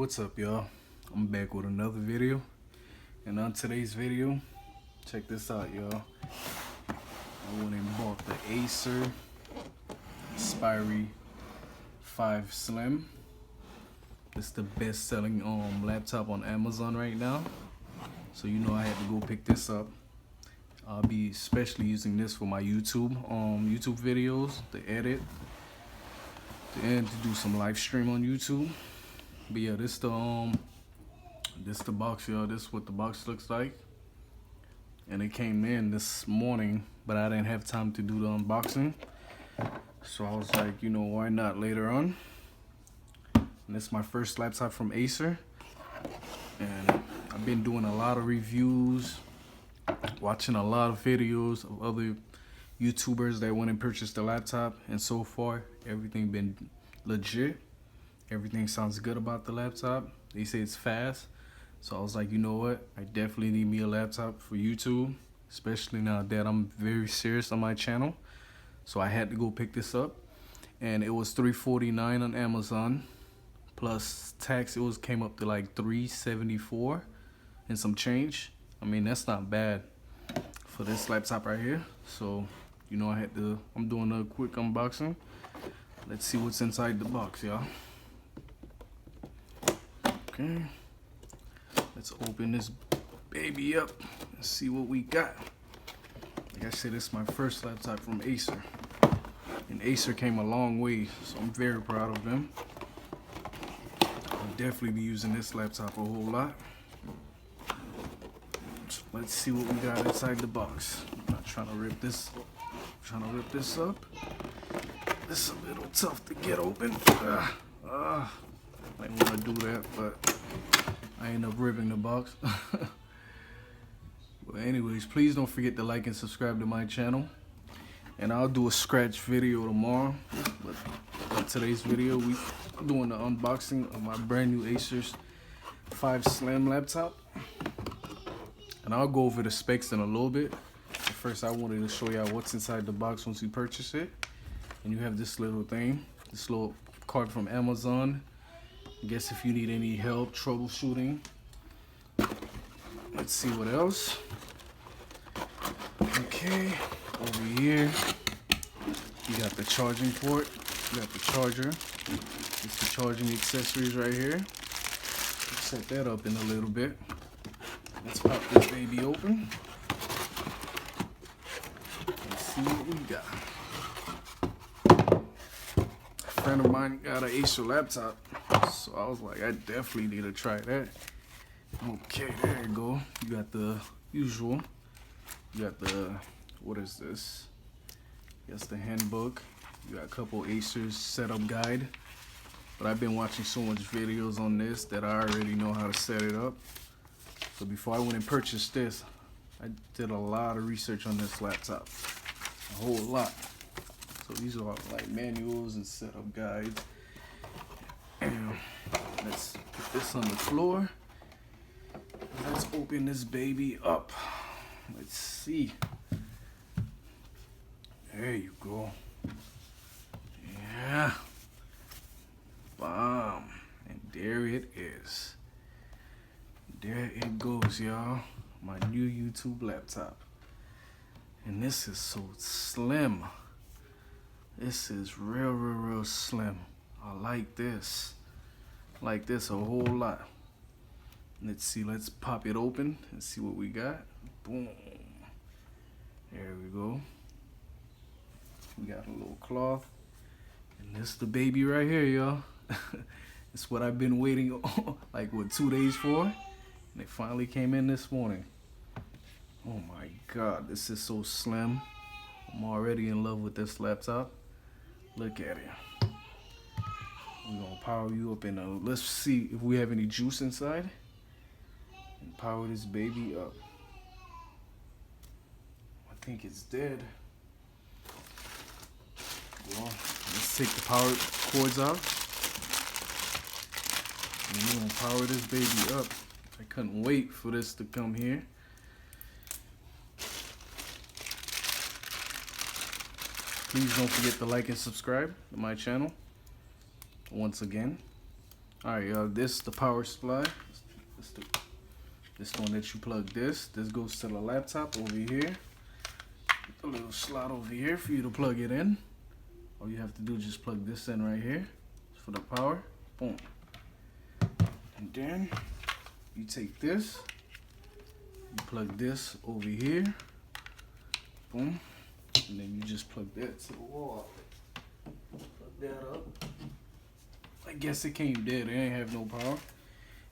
What's up, y'all? I'm back with another video, and on today's video, check this out, y'all. I went and bought the Acer Aspire 5 Slim. It's the best-selling laptop on Amazon right now, so you know I had to go pick this up. I'll be especially using this for my YouTube videos, to edit, and to do some live stream on YouTube. But yeah, this the box, y'all. This is what the box looks like, and it came in this morning, but I didn't have time to do the unboxing, so I was like, you know, why not later on. And this is my first laptop from Acer, and I've been doing a lot of reviews, watching a lot of videos of other YouTubers that went and purchased the laptop, and so far everything been legit. Everything sounds good about the laptop. They say it's fast, so I was like, you know what, I definitely need me a laptop for YouTube, especially now that I'm very serious on my channel. So I had to go pick this up, and it was $349 on Amazon plus tax. It came up to like $374 and some change. I mean, that's not bad for this laptop right here. So you know, I'm doing a quick unboxing. Let's see what's inside the box, y'all. Okay, let's open this baby up and see what we got. Like I said, this is my first laptop from Acer, and Acer came a long way, so I'm very proud of them. I'll definitely be using this laptop a whole lot. So let's see what we got inside the box. I'm not trying to rip this up. This is a little tough to get open. I didn't want to do that, but I ended up ripping the box. But anyways, please don't forget to like and subscribe to my channel, and I'll do a scratch video tomorrow. But in today's video, we're doing the unboxing of my brand new Acer 5 Slim laptop, and I'll go over the specs in a little bit. But first, I wanted to show y'all what's inside the box once you purchase it. And you have this little thing, this little card from Amazon. I guess if you need any help troubleshooting. Let's see what else. Okay, over here you got the charging port, you got the charger. It's the charging accessories right here. Let's set that up in a little bit. Let's pop this baby open. Let's see what we got. A friend of mine got an Acer laptop, so I was like, I definitely need to try that. Okay, there you go. You got the usual. You got the, what is this? That's the handbook. You got a couple Acer's setup guide. But I've been watching so much videos on this that I already know how to set it up. So before I went and purchased this, I did a lot of research on this laptop. A whole lot. So these are like manuals and setup guides. And let's put this on the floor. Let's open this baby up. Let's see. There you go. Yeah. Bam. And there it is. There it goes, y'all. My new YouTube laptop. And this is so slim. This is real slim. I like this. I like this a whole lot. Let's see, let's pop it open and see what we got. Boom. There we go. We got a little cloth. And this is the baby right here, y'all. It's what I've been waiting on, like, what, 2 days for? And it finally came in this morning. Oh my God, this is so slim. I'm already in love with this laptop. Look at it. We're gonna power you up and let's see if we have any juice inside. And power this baby up. I think it's dead. Well, let's take the power cords out. And we're gonna power this baby up. I couldn't wait for this to come here. Please don't forget to like and subscribe to my channel. Once again, Alright, this is the power supply. This the one that you plug this. This goes to the laptop over here. A little slot over here for you to plug it in. All you have to do is just plug this in right here for the power. Boom. And then you take this, you plug this over here. Boom. And then you just plug that to the wall. Plug that up. I guess it came dead. It ain't have no power.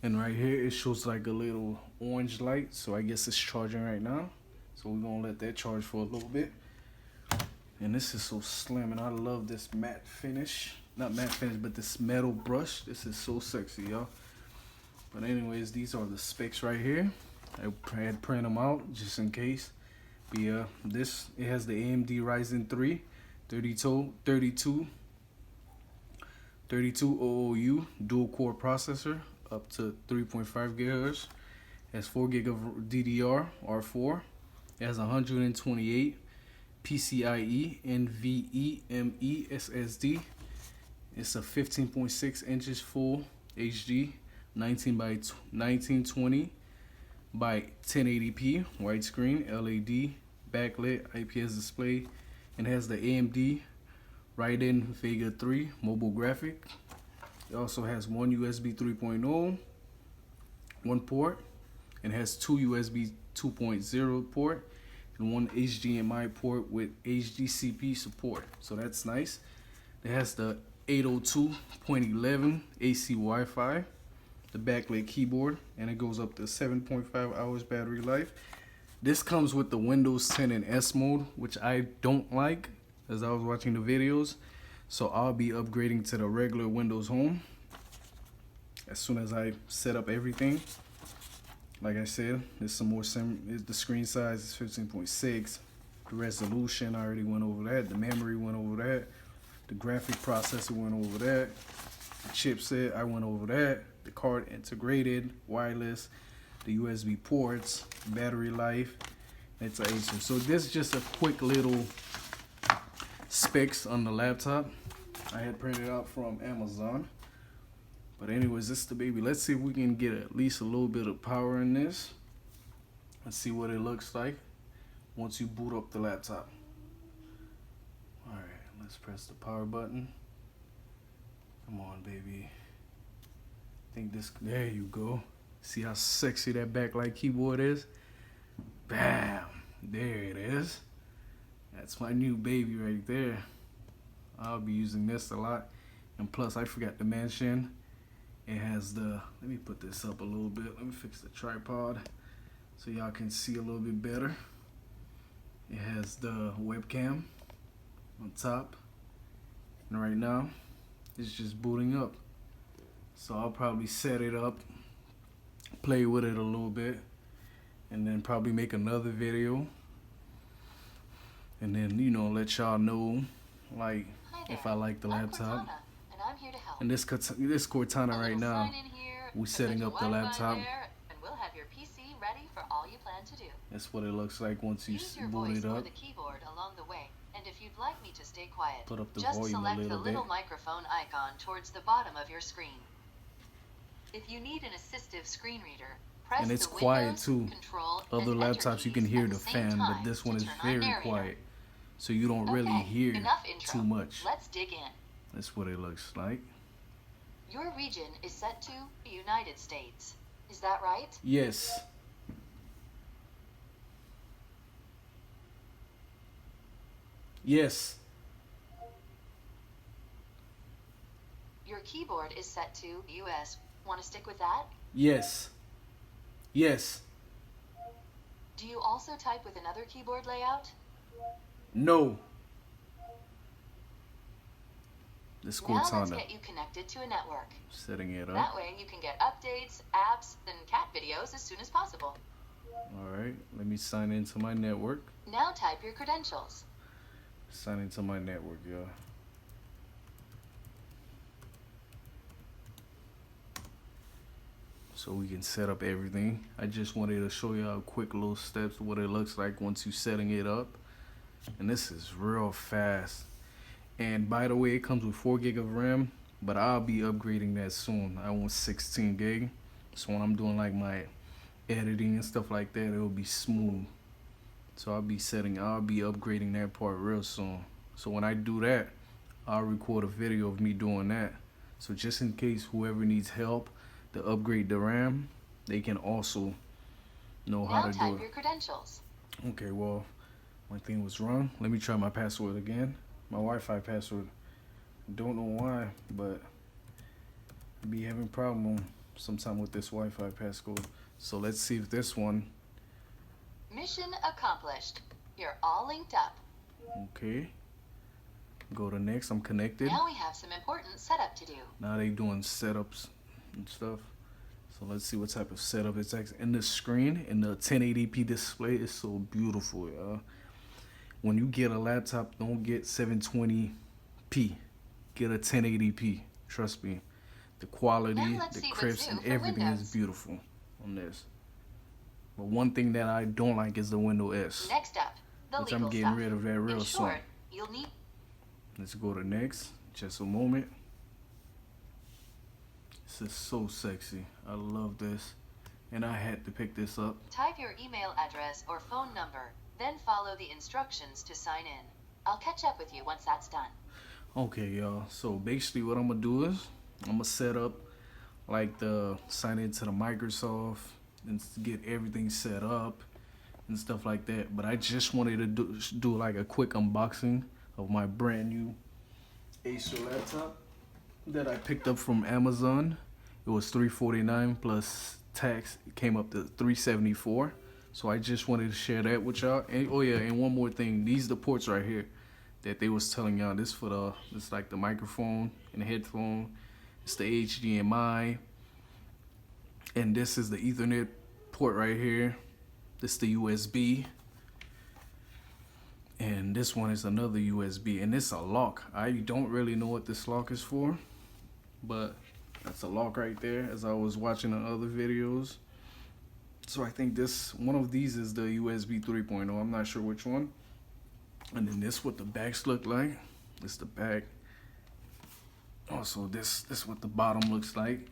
And right here it shows like a little orange light. So I guess it's charging right now. So we're gonna let that charge for a little bit. And this is so slim, and I love this matte finish. Not matte finish, but this metal brush. This is so sexy, y'all. But anyways, these are the specs right here. I had print them out just in case. But yeah, it has the AMD Ryzen 3 3200U dual core processor up to 3.5 gigahertz. It has 4 gig of DDR4. It has 128 PCIe NVMe SSD. It's a 15.6 inches full HD 1920 by 1080p widescreen LED backlit IPS display, and has the AMD Radeon Vega 3 mobile graphic. It also has one USB 3.0 one port, and has two USB 2.0 port and one HDMI port with HDCP support. So that's nice. It has the 802.11 AC Wi-Fi, the backlit keyboard, and it goes up to 7.5 hours battery life. This comes with the Windows 10 and S mode, which I don't like as I was watching the videos. So I'll be upgrading to the regular Windows Home as soon as I set up everything. Like I said, there's some more the screen size is 15.6. The resolution, I already went over that. The memory went over that. The graphic processor went over that. The chipset, I went over that. The card integrated, wireless, the USB ports, battery life. It's an Acer. So this is just a quick little specs on the laptop I had printed out from Amazon. But anyways, this is the baby. Let's see if we can get at least a little bit of power in this. Let's see what it looks like once you boot up the laptop. Alright, let's press the power button. Come on, baby. There you go. See how sexy that backlight keyboard is? Bam! There it is. That's my new baby right there. I'll be using this a lot. And plus, I forgot to mention, it has the, let me put this up a little bit. Let me fix the tripod so y'all can see a little bit better. It has the webcam on top. And right now, it's just booting up. So I'll probably set it up, play with it a little bit, and then probably make another video. And then, you know, let y'all know, like, if I like the laptop. I'm here to help. And this Cortana right now, we're setting up the laptop. And we'll have your PC ready for all you plan to do. That's what it looks like once you Use your boot voice it or up. the keyboard along the way. And if you'd like me to stay quiet, Put up the just volume a select the little little bit. microphone icon towards the bottom of your screen. If you need an assistive screen reader, press And it's the quiet Windows, too. Control, Other and Enter laptops you keys can hear at the same fan, but time this to one is turn on very narrator. quiet. So you don't really Okay, hear enough intro. too much. Let's dig in. That's what it looks like. Your region is set to the United States. Is that right? Yes. Yes. Your keyboard is set to US. Want to stick with that? Yes. Yes. Do you also type with another keyboard layout? No. This Now let's Cortana. get you connected to a network. Setting it up. That way you can get updates, apps, and cat videos as soon as possible. Alright, let me sign into my network. Now type your credentials. Sign into my network, y'all. So we can set up everything. I just wanted to show y'all quick little steps of what it looks like once you're setting it up. And this is real fast. And by the way, it comes with 4 gig of RAM, but I'll be upgrading that soon. I want 16 gig, so when I'm doing like my editing and stuff like that, it'll be smooth. So I'll be upgrading that part real soon. So when I do that, I'll record a video of me doing that. So just in case whoever needs help to upgrade the RAM, they can also know how Now to do type it. your credentials. Okay, well, my thing was wrong. Let me try my password again. My Wi-Fi password. Don't know why, but I be having problem sometime with this Wi-Fi passcode. So let's see if this one. Mission accomplished. You're all linked up. Okay. Go to next. I'm connected. Now we have some important setup to do. Now they doing setups and stuff. So let's see what type of setup it's actually. In the screen, in the 1080p display, is so beautiful, y'all. When you get a laptop, don't get 720p. Get a 1080p. Trust me. The quality, Now let's the see what's crisp, new and for everything is Windows. beautiful on this. But one thing that I don't like is the Windows S, Next up, the which legal I'm getting stuff. rid of that real In soon. short, you'll need Let's go to next. Just a moment. This is so sexy. I love this. And I had to pick this up. type your email address or phone number, then follow the instructions to sign in. I'll catch up with you once that's done. Okay, y'all. So basically what I'm going to do is I'm going to set up like the sign into the Microsoft and get everything set up and stuff like that. But I just wanted to do like a quick unboxing of my brand new Acer laptop that I picked up from Amazon. It was $349 plus tax. It came up to $374. So I just wanted to share that with y'all. And oh yeah, and one more thing. These are the ports right here that they was telling y'all. This like the microphone and the headphone. It's the HDMI. And this is the Ethernet port right here. This is the USB. And this one is another USB, and it's a lock. I don't really know what this lock is for, but that's a lock right there as I was watching the other videos. So I think one of these is the USB 3.0. I'm not sure which one. And then this what the backs look like. This is the back. Also this what the bottom looks like.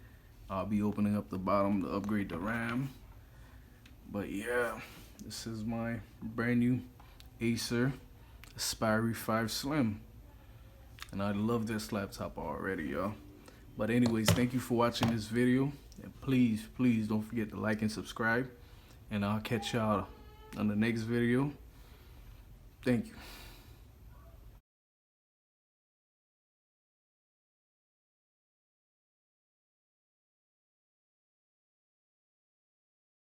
I'll be opening up the bottom to upgrade the RAM. But yeah, this is my brand new Acer Aspire 5 Slim, and I love this laptop already, y'all. But anyways, thank you for watching this video, and please don't forget to like and subscribe, and I'll catch y'all on the next video. Thank you.